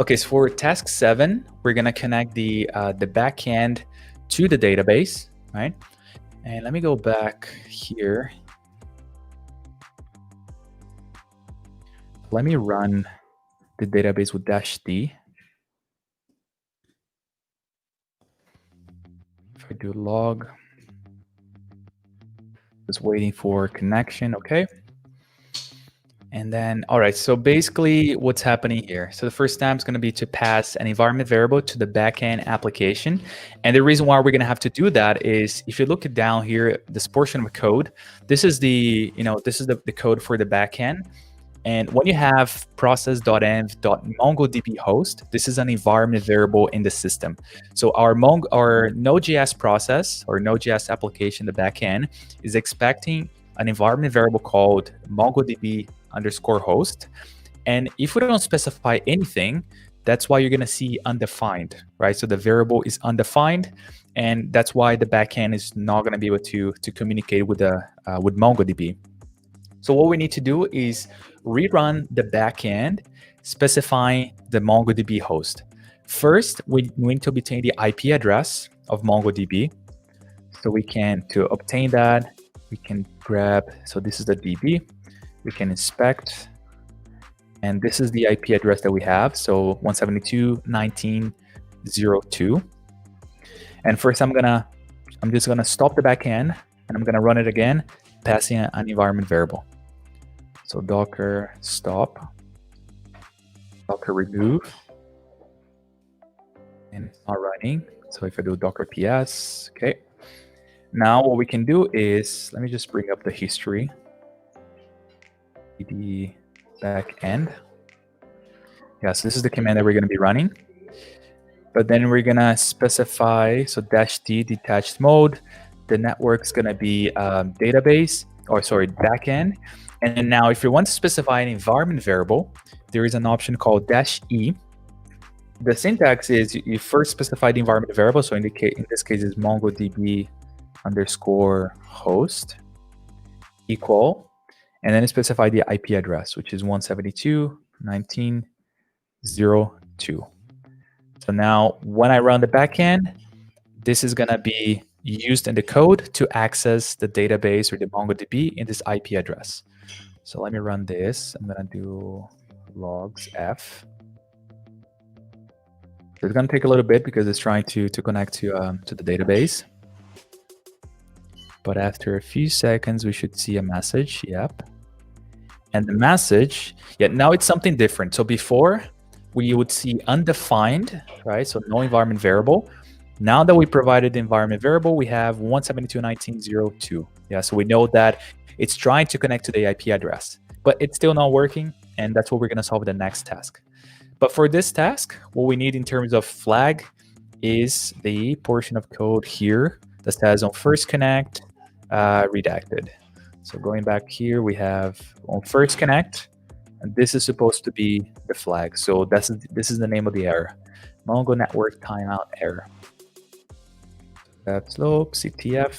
Okay, so for task 7, we're gonna connect the backend to the database, right? And let me go back here. Let me run the database with -d. If I do log, just waiting for connection, okay? And then, all right, so basically what's happening here. So the first step is going to be to pass an environment variable to the backend application. And the reason why we're going to have to do that is if you look it down here, this portion of code, this is the, this is the code for the backend. And when you have process.env.mongodb host, this is an environment variable in the system. So our Node.js process or Node.js application, the backend, is expecting an environment variable called mongodb_host. And if we don't specify anything, that's why you're going to see undefined, right? So the variable is undefined, and that's why the backend is not going to be able to communicate with MongoDB. So what we need to do is rerun the backend specifying the MongoDB host. First, we need to obtain the IP address of MongoDB. So we can, to obtain that, we can grab, so this is the DB, we can inspect, and this is the IP address that we have, so 172.19.02. And first I'm just gonna stop the backend and I'm gonna run it again, passing an environment variable. So docker stop, docker remove, and it's not running. So if I do docker ps, okay. Now what we can do is, let me just bring up the history. The backend. Yes, this is the command that we're going to be running. But then we're going to specify, so -d detached mode. The network's going to be database, or sorry, backend. And now if you want to specify an environment variable, there is an option called -e. The syntax is you first specify the environment variable. So in this case is MongoDB_host equal, and then specify the IP address, which is 172.19.02. So now when I run the backend, this is going to be used in the code to access the database or the MongoDB in this IP address. So let me run this. I'm going to do logs f. So it's going to take a little bit because it's trying to connect to the database. But after a few seconds, we should see a message. Yep. And the message, yeah, now it's something different. So before we would see undefined, right? So no environment variable. Now that we provided the environment variable, we have 172.19.02. Yeah, so we know that it's trying to connect to the IP address, but it's still not working. And that's what we're going to solve in the next task. But for this task, what we need in terms of flag is the portion of code here that says on first connect, redacted. So going back here, we have on first connect, and this is supposed to be the flag. So this is the name of the error, Mongo network timeout error. That's slope, CTF.